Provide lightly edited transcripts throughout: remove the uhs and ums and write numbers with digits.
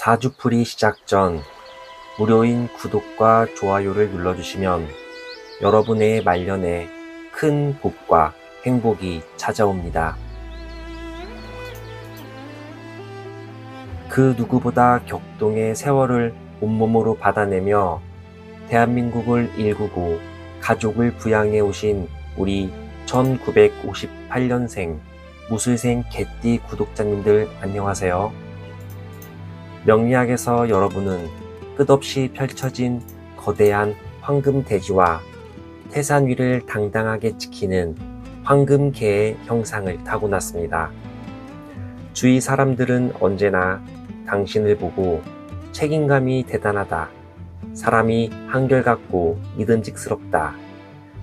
사주풀이 시작 전 무료인 구독과 좋아요를 눌러주시면 여러분의 말년에 큰 복과 행복이 찾아옵니다. 그 누구보다 격동의 세월을 온몸으로 받아내며 대한민국을 일구고 가족을 부양해 오신 우리 1958년생 무술생 개띠 구독자님들 안녕하세요. 명리학에서 여러분은 끝없이 펼쳐진 거대한 황금대지와 태산 위를 당당하게 지키는 황금개의 형상을 타고났습니다. 주위 사람들은 언제나 당신을 보고 책임감이 대단하다, 사람이 한결같고 믿음직스럽다,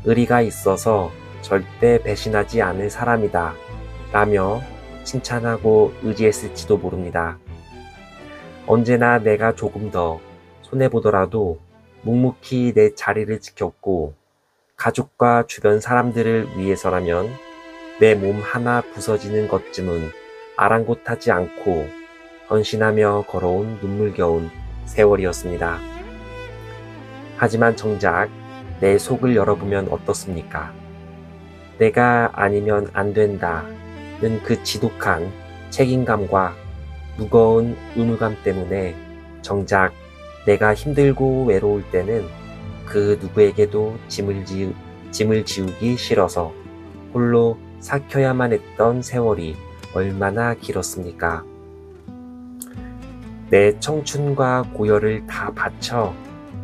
의리가 있어서 절대 배신하지 않을 사람이다 라며 칭찬하고 의지했을지도 모릅니다. 언제나 내가 조금 더 손해보더라도 묵묵히 내 자리를 지켰고 가족과 주변 사람들을 위해서라면 내 몸 하나 부서지는 것쯤은 아랑곳하지 않고 헌신하며 걸어온 눈물겨운 세월이었습니다. 하지만 정작 내 속을 열어보면 어떻습니까? 내가 아니면 안 된다는 그 지독한 책임감과 무거운 의무감 때문에 정작 내가 힘들고 외로울 때는 그 누구에게도 짐을 지우기 싫어서 홀로 삭혀야만 했던 세월이 얼마나 길었습니까? 내 청춘과 고열을 다 바쳐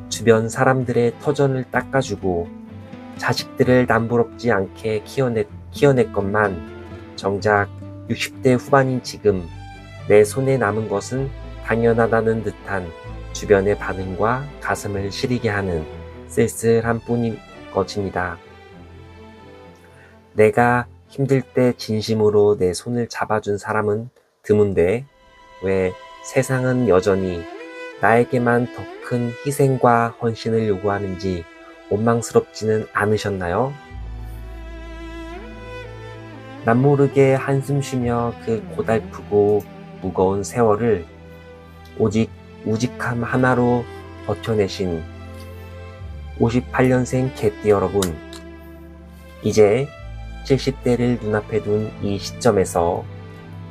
주변 사람들의 터전을 닦아주고 자식들을 남부럽지 않게 키워냈건만 정작 60대 후반인 지금 내 손에 남은 것은 당연하다는 듯한 주변의 반응과 가슴을 시리게 하는 쓸쓸한 뿐인 것입니다. 내가 힘들 때 진심으로 내 손을 잡아준 사람은 드문데 왜 세상은 여전히 나에게만 더 큰 희생과 헌신을 요구하는지 원망스럽지는 않으셨나요? 남모르게 한숨 쉬며 그 고달프고 무거운 세월을 오직 우직함 하나로 버텨내신 58년생 개띠 여러분, 이제 70대를 눈앞에 둔 이 시점에서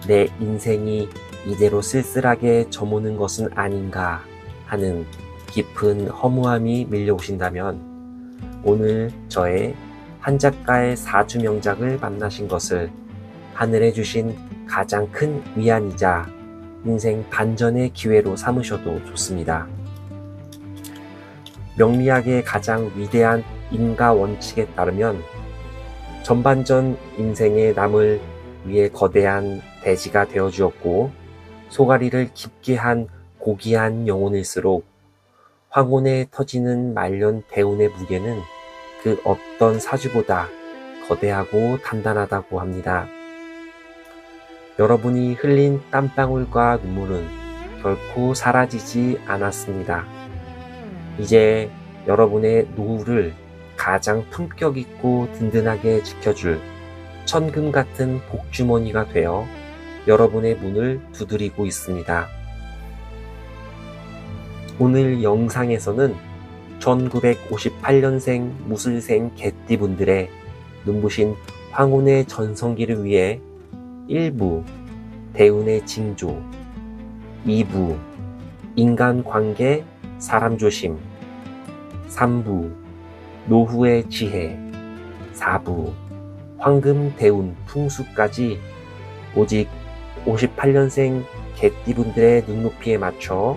내 인생이 이대로 쓸쓸하게 저무는 것은 아닌가 하는 깊은 허무함이 밀려오신다면 오늘 저의 한 작가의 사주 명작을 만나신 것을 하늘에 주신 가장 큰 위안이자 인생 반전의 기회로 삼으셔도 좋습니다. 명리학의 가장 위대한 인가 원칙에 따르면 전반전 인생의 남을 위해 거대한 대지가 되어주었고 소가리를 깊게 한 고귀한 영혼일수록 황혼에 터지는 말년 대운의 무게는 그 어떤 사주보다 거대하고 단단하다고 합니다. 여러분이 흘린 땀방울과 눈물은 결코 사라지지 않았습니다. 이제 여러분의 노후를 가장 품격 있고 든든하게 지켜줄 천금 같은 복주머니가 되어 여러분의 문을 두드리고 있습니다. 오늘 영상에서는 1958년생 무술생 개띠분들의 눈부신 황혼의 전성기를 위해 1부 대운의 징조, 2부 인간관계 사람조심, 3부 노후의 지혜, 4부 황금 대운 풍수까지 오직 58년생 개띠분들의 눈높이에 맞춰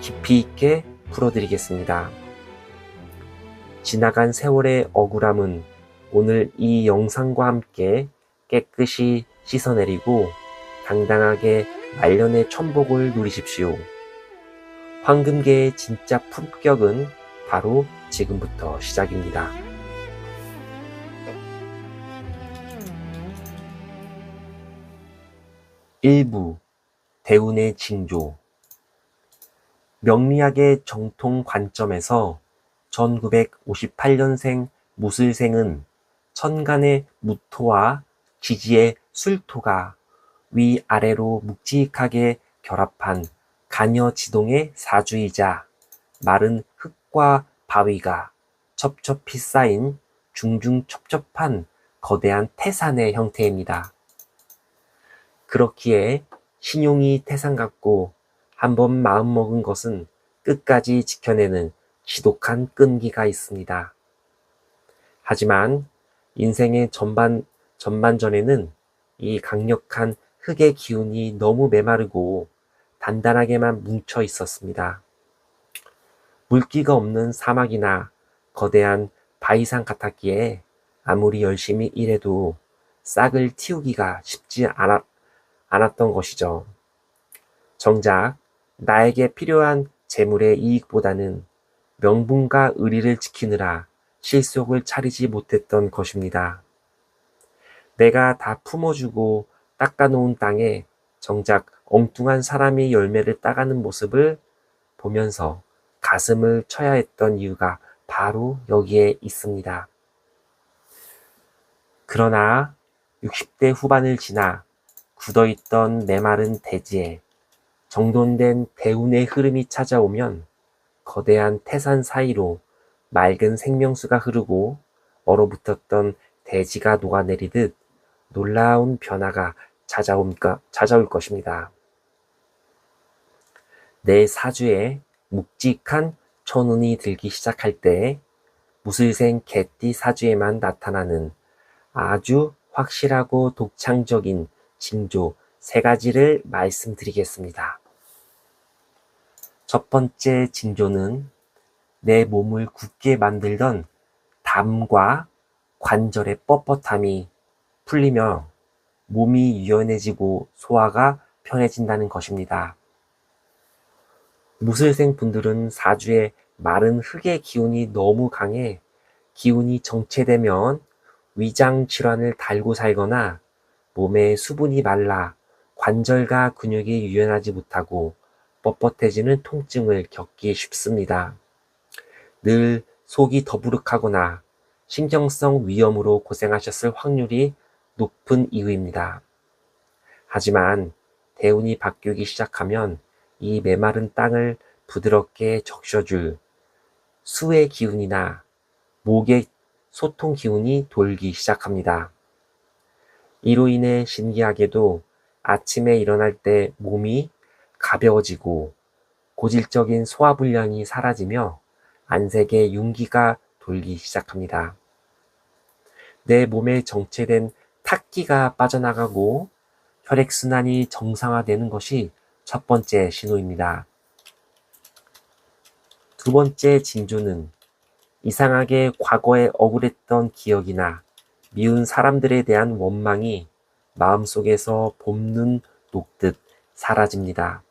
깊이 있게 풀어드리겠습니다. 지나간 세월의 억울함은 오늘 이 영상과 함께 깨끗이 씻어내리고 당당하게 말년의 천복을 누리십시오. 황금계의 진짜 품격은 바로 지금부터 시작입니다. 일부 대운의 징조. 명리학의 정통 관점에서 1958년생 무술생은 천간의 무토와 지지의 술토가 위아래로 묵직하게 결합한 가녀지동의 사주이자 마른 흙과 바위가 첩첩히 쌓인 중중첩첩한 거대한 태산의 형태입니다. 그렇기에 신용이 태산 같고 한번 마음먹은 것은 끝까지 지켜내는 지독한 끈기가 있습니다. 하지만 인생의 전반전에는 이 강력한 흙의 기운이 너무 메마르고 단단하게만 뭉쳐 있었습니다. 물기가 없는 사막이나 거대한 바위산 같았기에 아무리 열심히 일해도 싹을 틔우기가 쉽지 않았던 것이죠. 정작 나에게 필요한 재물의 이익보다는 명분과 의리를 지키느라 실속을 차리지 못했던 것입니다. 내가 다 품어주고 닦아놓은 땅에 정작 엉뚱한 사람이 열매를 따가는 모습을 보면서 가슴을 쳐야 했던 이유가 바로 여기에 있습니다. 그러나 60대 후반을 지나 굳어있던 메마른 대지에 정돈된 대운의 흐름이 찾아오면 거대한 태산 사이로 맑은 생명수가 흐르고 얼어붙었던 대지가 녹아내리듯 놀라운 변화가 찾아올 것입니다. 내 사주에 묵직한 천운이 들기 시작할 때 무술생 개띠 사주에만 나타나는 아주 확실하고 독창적인 징조 3가지를 말씀드리겠습니다. 첫 번째 징조는 내 몸을 굳게 만들던 담과 관절의 뻣뻣함이 풀리며 몸이 유연해지고 소화가 편해진다는 것입니다. 무술생 분들은 사주에 마른 흙의 기운이 너무 강해 기운이 정체되면 위장 질환을 달고 살거나 몸에 수분이 말라 관절과 근육이 유연하지 못하고 뻣뻣해지는 통증을 겪기 쉽습니다. 늘 속이 더부룩하거나 신경성 위염으로 고생하셨을 확률이 높은 이유입니다. 하지만 대운이 바뀌기 시작하면 이 메마른 땅을 부드럽게 적셔줄 수의 기운이나 목의 소통 기운이 돌기 시작합니다. 이로 인해 신기하게도 아침에 일어날 때 몸이 가벼워지고 고질적인 소화불량이 사라지며 안색에 윤기가 돌기 시작합니다. 내 몸에 정체된 탁기가 빠져나가고 혈액순환이 정상화되는 것이 첫 번째 신호입니다. 두 번째 징조는 이상하게 과거에 억울했던 기억이나 미운 사람들에 대한 원망이 마음속에서 봄눈 녹듯 사라집니다.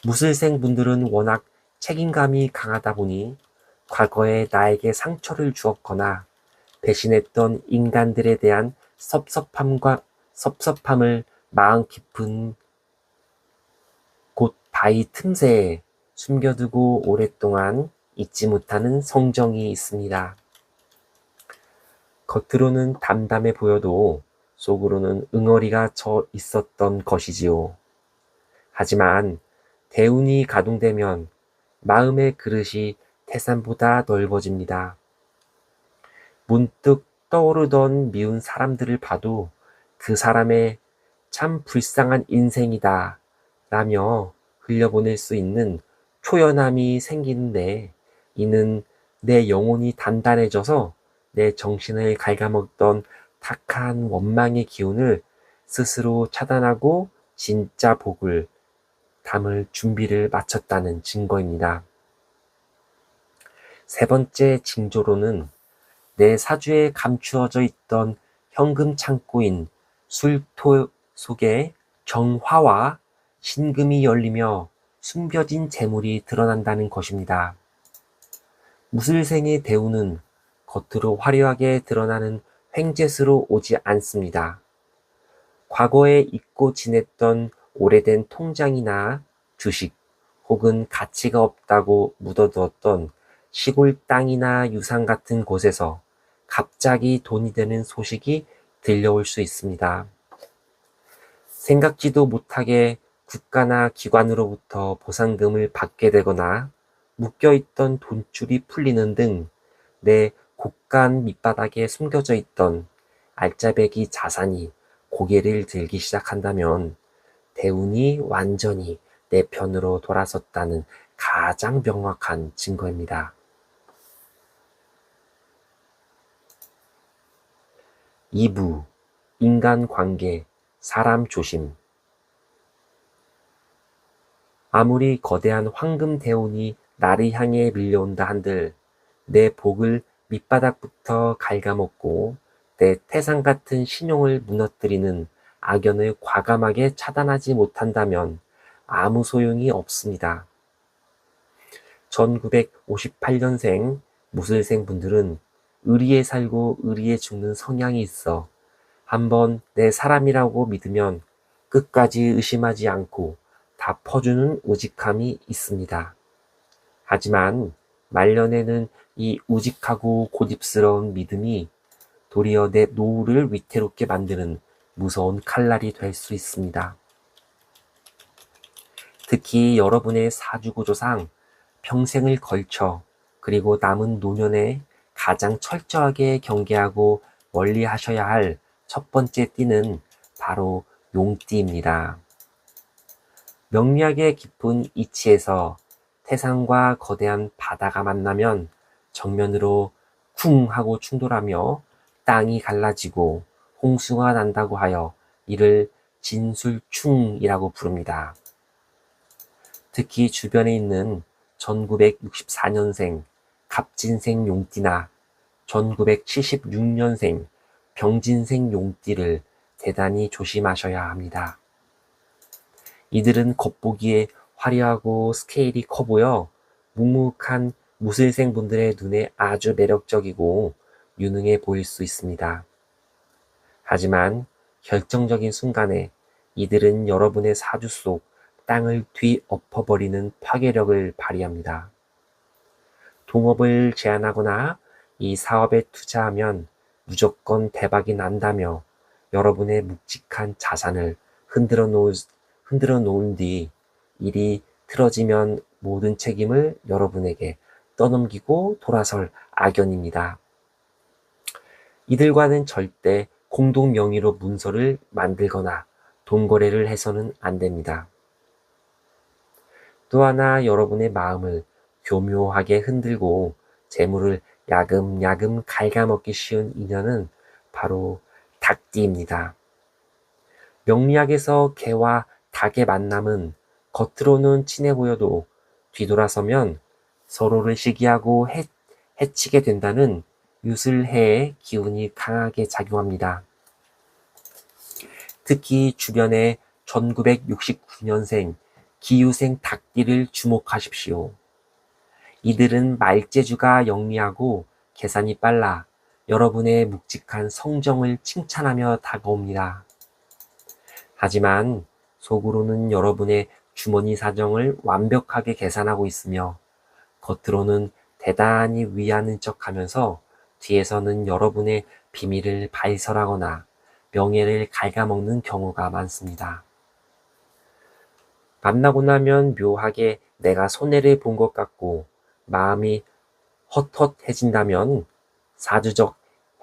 무술생 분들은 워낙 책임감이 강하다 보니 과거에 나에게 상처를 주었거나 배신했던 인간들에 대한 섭섭함을 마음 깊은 곳 바위 틈새에 숨겨두고 오랫동안 잊지 못하는 성정이 있습니다. 겉으로는 담담해 보여도 속으로는 응어리가 져 있었던 것이지요. 하지만 대운이 가동되면 마음의 그릇이 태산보다 넓어집니다. 문득 떠오르던 미운 사람들을 봐도 그 사람의 참 불쌍한 인생이다 라며 흘려보낼 수 있는 초연함이 생기는데 이는 내 영혼이 단단해져서 내 정신을 갉아먹던 탁한 원망의 기운을 스스로 차단하고 진짜 복을 담을 준비를 마쳤다는 증거입니다. 세 번째 징조로는 내 사주에 감추어져 있던 현금 창고인 술토 속에 정화와 신금이 열리며 숨겨진 재물이 드러난다는 것입니다. 무술생의 대운은 겉으로 화려하게 드러나는 횡재수로 오지 않습니다. 과거에 잊고 지냈던 오래된 통장이나 주식 혹은 가치가 없다고 묻어두었던 시골 땅이나 유산 같은 곳에서 갑자기 돈이 되는 소식이 들려올 수 있습니다. 생각지도 못하게 국가나 기관으로부터 보상금을 받게 되거나 묶여있던 돈줄이 풀리는 등 내 곳간 밑바닥에 숨겨져 있던 알짜배기 자산이 고개를 들기 시작한다면 대운이 완전히 내 편으로 돌아섰다는 가장 명확한 증거입니다. 2부 인간관계, 사람 조심. 아무리 거대한 황금 대운이 나를 향해 밀려온다 한들 내 복을 밑바닥부터 갉아먹고 내 태산 같은 신용을 무너뜨리는 악연을 과감하게 차단하지 못한다면 아무 소용이 없습니다. 1958년생 무술생 분들은 의리에 살고 의리에 죽는 성향이 있어 한번 내 사람이라고 믿으면 끝까지 의심하지 않고 다 퍼주는 우직함이 있습니다. 하지만 말년에는 이 우직하고 고집스러운 믿음이 도리어 내 노후를 위태롭게 만드는 무서운 칼날이 될 수 있습니다. 특히 여러분의 사주구조상 평생을 걸쳐 그리고 남은 노년에 가장 철저하게 경계하고 멀리 하셔야 할 첫 번째 띠는 바로 용띠입니다. 명리학의 깊은 이치에서 태산과 거대한 바다가 만나면 정면으로 쿵 하고 충돌하며 땅이 갈라지고 홍수가 난다고 하여 이를 진술충이라고 부릅니다. 특히 주변에 있는 1964년생 갑진생 용띠나 1976년생 병진생 용띠를 대단히 조심하셔야 합니다. 이들은 겉보기에 화려하고 스케일이 커 보여 묵묵한 무술생 분들의 눈에 아주 매력적이고 유능해 보일 수 있습니다. 하지만 결정적인 순간에 이들은 여러분의 사주 속 땅을 뒤엎어버리는 파괴력을 발휘합니다. 동업을 제안하거나 이 사업에 투자하면 무조건 대박이 난다며 여러분의 묵직한 자산을 흔들어 놓은 뒤 일이 틀어지면 모든 책임을 여러분에게 떠넘기고 돌아설 악연입니다. 이들과는 절대 공동 명의로 문서를 만들거나 돈거래를 해서는 안 됩니다. 또 하나 여러분의 마음을 교묘하게 흔들고 재물을 야금야금 갉아먹기 쉬운 인연은 바로 닭띠입니다. 명리학에서 개와 닭의 만남은 겉으로는 친해 보여도 뒤돌아서면 서로를 시기하고 해치게 된다는 유술해의 기운이 강하게 작용합니다. 특히 주변에 1969년생 기유생 닭띠를 주목하십시오. 이들은 말재주가 영리하고 계산이 빨라 여러분의 묵직한 성정을 칭찬하며 다가옵니다. 하지만 속으로는 여러분의 주머니 사정을 완벽하게 계산하고 있으며 겉으로는 대단히 위하는 척하면서 뒤에서는 여러분의 비밀을 발설하거나 명예를 갉아먹는 경우가 많습니다. 만나고 나면 묘하게 내가 손해를 본 것 같고 마음이 헛헛해진다면 사주적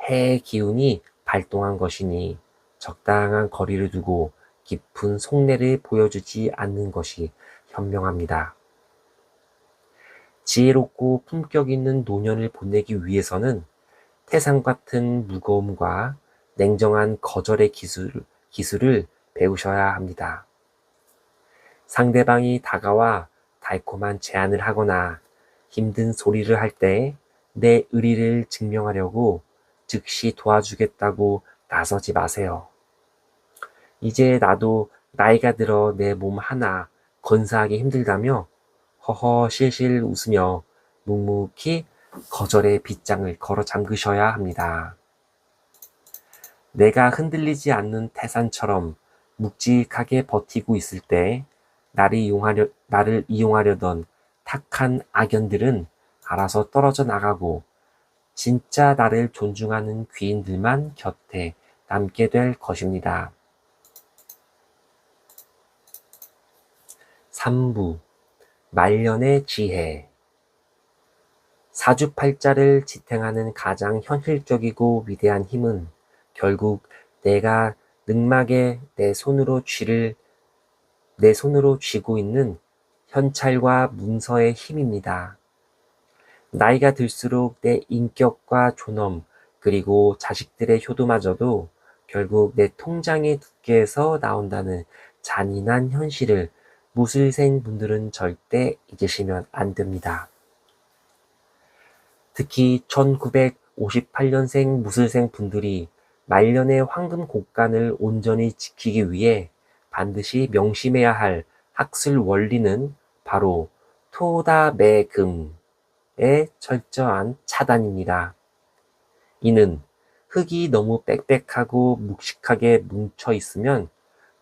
해의 기운이 발동한 것이니 적당한 거리를 두고 깊은 속내를 보여주지 않는 것이 현명합니다. 지혜롭고 품격 있는 노년을 보내기 위해서는 태산 같은 무거움과 냉정한 거절의 기술을 배우셔야 합니다. 상대방이 다가와 달콤한 제안을 하거나 힘든 소리를 할 때 내 의리를 증명하려고 즉시 도와주겠다고 나서지 마세요. 이제 나도 나이가 들어 내 몸 하나 건사하기 힘들다며 허허 실실 웃으며 묵묵히 거절의 빗장을 걸어 잠그셔야 합니다. 내가 흔들리지 않는 태산처럼 묵직하게 버티고 있을 때 나를 이용하려던 탁한 악연들은 알아서 떨어져 나가고 진짜 나를 존중하는 귀인들만 곁에 남게 될 것입니다. 3부 말년의 지혜. 사주팔자를 지탱하는 가장 현실적이고 위대한 힘은 결국 내가 늑막에 내 손으로 쥐고 있는 현찰과 문서의 힘입니다. 나이가 들수록 내 인격과 존엄, 그리고 자식들의 효도마저도 결국 내 통장의 두께에서 나온다는 잔인한 현실을 무술생 분들은 절대 잊으시면 안 됩니다. 특히 1958년생 무술생 분들이 말년의 황금 곡간을 온전히 지키기 위해 반드시 명심해야 할 학술 원리는 바로 토다매금의 철저한 차단입니다. 이는 흙이 너무 빽빽하고 묵직하게 뭉쳐 있으면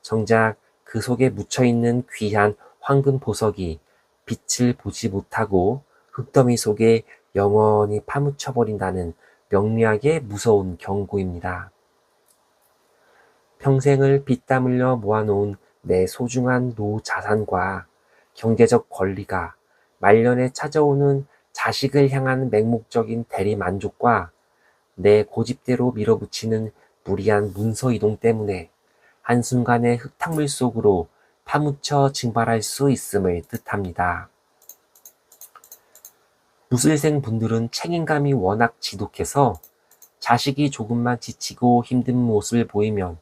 정작 그 속에 묻혀 있는 귀한 황금 보석이 빛을 보지 못하고 흙더미 속에 영원히 파묻혀 버린다는 명료하게 무서운 경고입니다. 평생을 피땀 흘려 모아놓은 내 소중한 노자산과 경제적 권리가 말년에 찾아오는 자식을 향한 맹목적인 대리만족과 내 고집대로 밀어붙이는 무리한 문서 이동 때문에 한순간에 흙탕물 속으로 파묻혀 증발할 수 있음을 뜻합니다. 무술생 분들은 책임감이 워낙 지독해서 자식이 조금만 지치고 힘든 모습을 보이면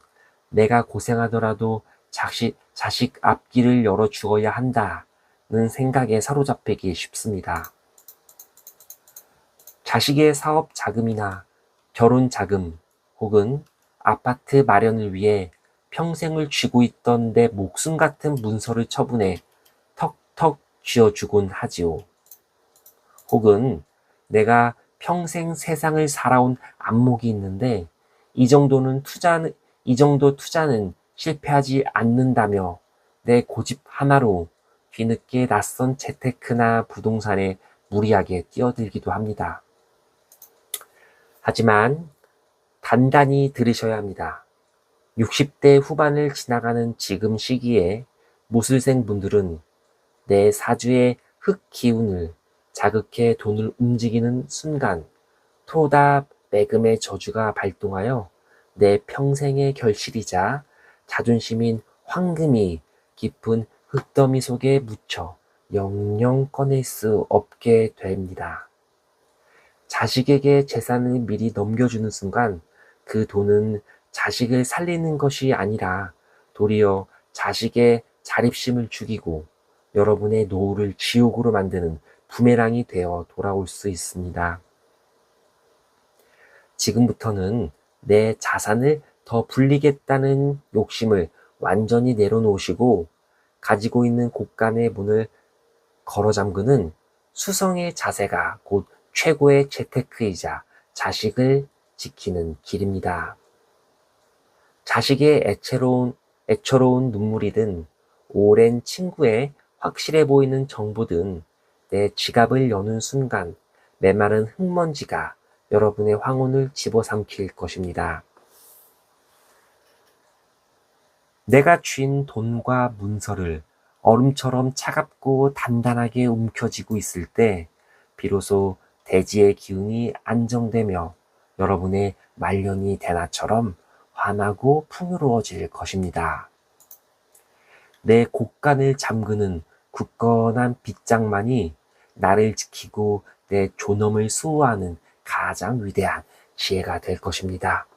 내가 고생하더라도 자식 앞길을 열어 주어야 한다는 생각에 사로잡히기 쉽습니다. 자식의 사업 자금이나 결혼 자금 혹은 아파트 마련을 위해 평생을 쥐고 있던 내 목숨 같은 문서를 처분해 턱턱 쥐어주곤 하지요. 혹은 내가 평생 세상을 살아온 안목이 있는데 이 정도 투자는 실패하지 않는다며 내 고집 하나로 뒤늦게 낯선 재테크나 부동산에 무리하게 뛰어들기도 합니다. 하지만 단단히 들으셔야 합니다. 60대 후반을 지나가는 지금 시기에 무술생 분들은 내 사주의 흙 기운을 자극해 돈을 움직이는 순간 토다 매금의 저주가 발동하여 내 평생의 결실이자 자존심인 황금이 깊은 흙더미 속에 묻혀 영영 꺼낼 수 없게 됩니다. 자식에게 재산을 미리 넘겨주는 순간 그 돈은 자식을 살리는 것이 아니라 도리어 자식의 자립심을 죽이고 여러분의 노후를 지옥으로 만드는 부메랑이 되어 돌아올 수 있습니다. 지금부터는 내 자산을 더 불리겠다는 욕심을 완전히 내려놓으시고 가지고 있는 곳간의 문을 걸어 잠그는 수성의 자세가 곧 최고의 재테크이자 자식을 지키는 길입니다. 자식의 애처로운 눈물이든 오랜 친구의 확실해 보이는 정보든 내 지갑을 여는 순간 메마른 흙먼지가 여러분의 황혼을 집어삼킬 것입니다. 내가 쥔 돈과 문서를 얼음처럼 차갑고 단단하게 움켜쥐고 있을 때 비로소 대지의 기운이 안정되며 여러분의 말년이 대나처럼 환하고 풍요로워질 것입니다. 내 곳간을 잠그는 굳건한 빗장만이 나를 지키고 내 존엄을 수호하는 가장 위대한 지혜가 될 것입니다.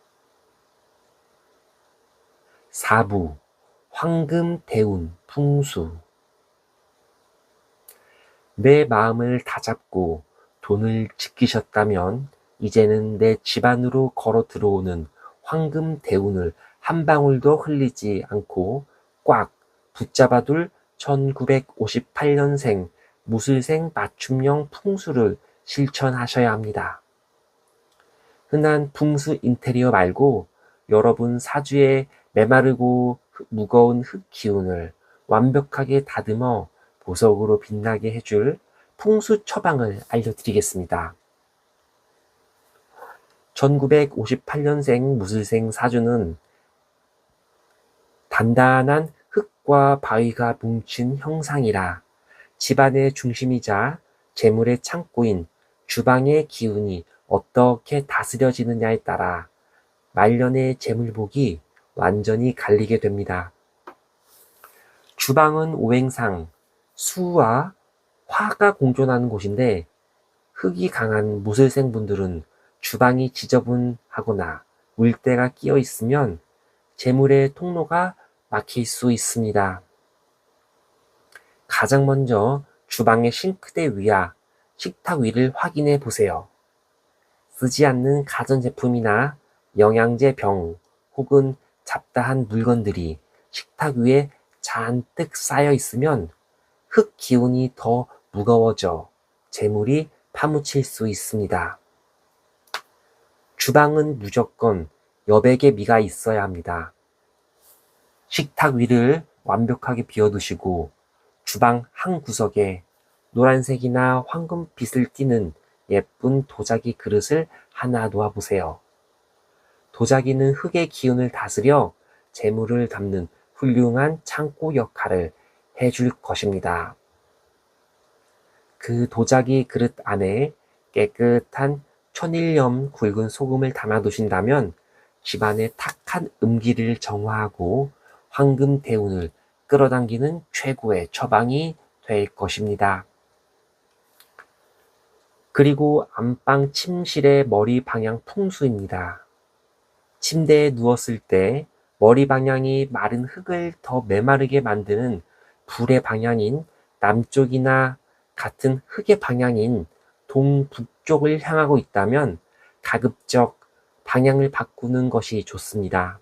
4부 황금 대운 풍수. 내 마음을 다잡고 돈을 지키셨다면 이제는 내 집안으로 걸어 들어오는 황금 대운을 한 방울도 흘리지 않고 꽉 붙잡아둘 1958년생 무술생 맞춤형 풍수를 실천하셔야 합니다. 흔한 풍수 인테리어 말고 여러분 사주의 메마르고 무거운 흙 기운을 완벽하게 다듬어 보석으로 빛나게 해줄 풍수 처방을 알려드리겠습니다. 1958년생 무술생 사주는 단단한 흙 흙과 바위가 뭉친 형상이라 집안의 중심이자 재물의 창고인 주방의 기운이 어떻게 다스려지느냐에 따라 말년의 재물복이 완전히 갈리게 됩니다. 주방은 오행상 수와 화가 공존하는 곳인데 흙이 강한 무술생 분들은 주방이 지저분하거나 물때가 끼어 있으면 재물의 통로가 막힐 수 있습니다. 가장 먼저 주방의 싱크대 위와 식탁 위를 확인해 보세요. 쓰지 않는 가전제품이나 영양제 병 혹은 잡다한 물건들이 식탁 위에 잔뜩 쌓여 있으면 흙 기운이 더 무거워져 재물이 파묻힐 수 있습니다. 주방은 무조건 여백의 미가 있어야 합니다. 식탁 위를 완벽하게 비워두시고 주방 한 구석에 노란색이나 황금빛을 띠는 예쁜 도자기 그릇을 하나 놓아보세요. 도자기는 흙의 기운을 다스려 재물을 담는 훌륭한 창고 역할을 해줄 것입니다. 그 도자기 그릇 안에 깨끗한 천일염 굵은 소금을 담아두신다면 집안의 탁한 음기를 정화하고 황금 대운을 끌어당기는 최고의 처방이 될 것입니다. 그리고 안방 침실의 머리 방향 풍수입니다. 침대에 누웠을 때 머리 방향이 마른 흙을 더 메마르게 만드는 불의 방향인 남쪽이나 같은 흙의 방향인 동북쪽을 향하고 있다면 가급적 방향을 바꾸는 것이 좋습니다.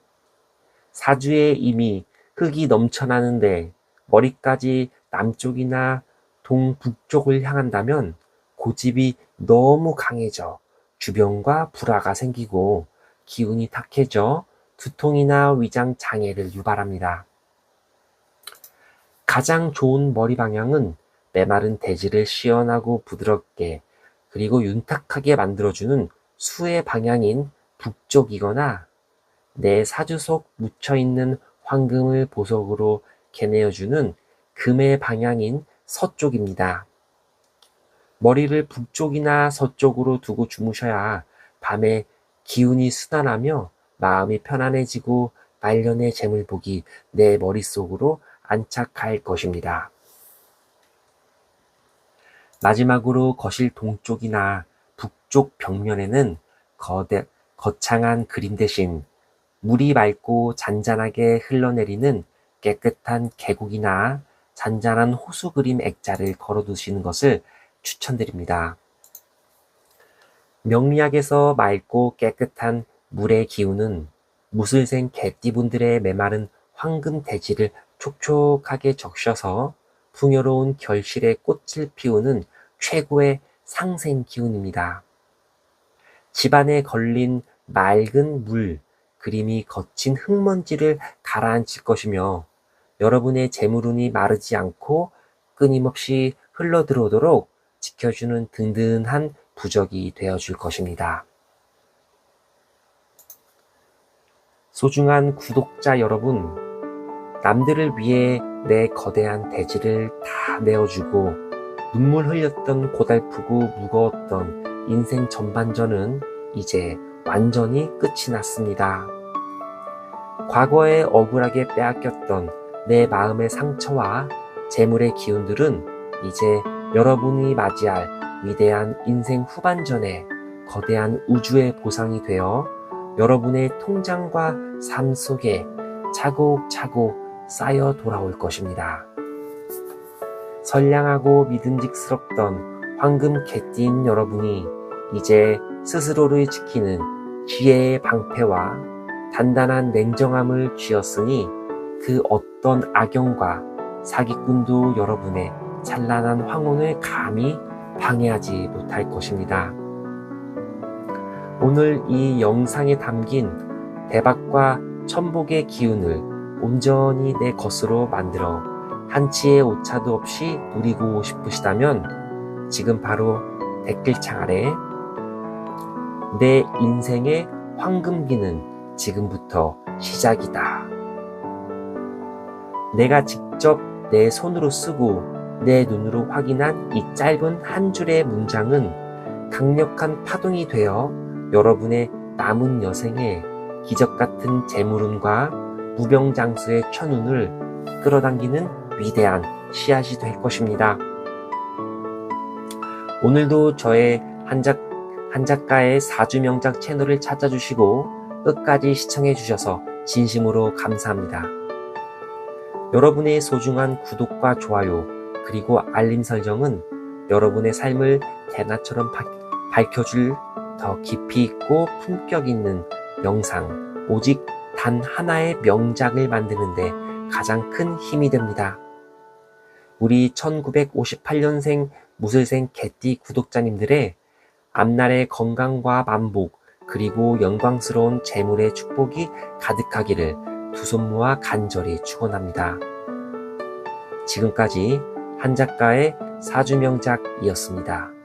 사주에 이미 흙이 넘쳐나는데 머리까지 남쪽이나 동북쪽을 향한다면 고집이 너무 강해져 주변과 불화가 생기고 기운이 탁해져 두통이나 위장 장애를 유발합니다. 가장 좋은 머리 방향은 메마른 대지를 시원하고 부드럽게 그리고 윤탁하게 만들어주는 수의 방향인 북쪽이거나 내 사주 속 묻혀있는 황금을 보석으로 캐내어주는 금의 방향인 서쪽입니다. 머리를 북쪽이나 서쪽으로 두고 주무셔야 밤에 기운이 순환하며 마음이 편안해지고 말년의 재물복이 내 머릿속으로 안착할 것입니다. 마지막으로 거실 동쪽이나 북쪽 벽면에는 거창한 그림 대신 물이 맑고 잔잔하게 흘러내리는 깨끗한 계곡이나 잔잔한 호수 그림 액자를 걸어두시는 것을 추천드립니다. 명리학에서 맑고 깨끗한 물의 기운은 무술생 개띠분들의 메마른 황금 대지를 촉촉하게 적셔서 풍요로운 결실의 꽃을 피우는 최고의 상생 기운입니다. 집안에 걸린 맑은 물, 그림이 거친 흙먼지를 가라앉힐 것이며 여러분의 재물운이 마르지 않고 끊임없이 흘러들어오도록 지켜주는 든든한 부적이 되어줄 것입니다. 소중한 구독자 여러분, 남들을 위해 내 거대한 대지를 다 내어주고 눈물 흘렸던 고달프고 무거웠던 인생 전반전은 이제 완전히 끝이 났습니다. 과거에 억울하게 빼앗겼던 내 마음의 상처와 재물의 기운들은 이제 여러분이 맞이할 위대한 인생 후반전에 거대한 우주의 보상이 되어 여러분의 통장과 삶 속에 차곡차곡 쌓여 돌아올 것입니다. 선량하고 믿음직스럽던 황금 개띠인 여러분이 이제 스스로를 지키는 지혜의 방패와 단단한 냉정함을 쥐었으니 그 어떤 악영과 사기꾼도 여러분의 찬란한 황혼을 감히 방해하지 못할 것입니다. 오늘 이 영상에 담긴 대박과 천복의 기운을 온전히 내 것으로 만들어 한치의 오차도 없이 누리고 싶으시다면 지금 바로 댓글창 아래 내 인생의 황금기는 지금부터 시작이다. 내가 직접 내 손으로 쓰고 내 눈으로 확인한 이 짧은 한 줄의 문장은 강력한 파동이 되어 여러분의 남은 여생에 기적같은 재물운과 무병장수의 천운을 끌어당기는 위대한 씨앗이 될 것입니다. 오늘도 저의 한 작가의 4주 명작 채널을 찾아주시고 끝까지 시청해 주셔서 진심으로 감사합니다. 여러분의 소중한 구독과 좋아요 그리고 알림 설정은 여러분의 삶을 대낮처럼 밝혀줄 더 깊이 있고 품격 있는 영상, 오직 단 하나의 명작을 만드는데 가장 큰 힘이 됩니다. 우리 1958년생 무술생 개띠 구독자님들의 앞날의 건강과 만복 그리고 영광스러운 재물의 축복이 가득하기를 두 손 모아 간절히 축원합니다. 지금까지 한 작가의 4주 명작이었습니다.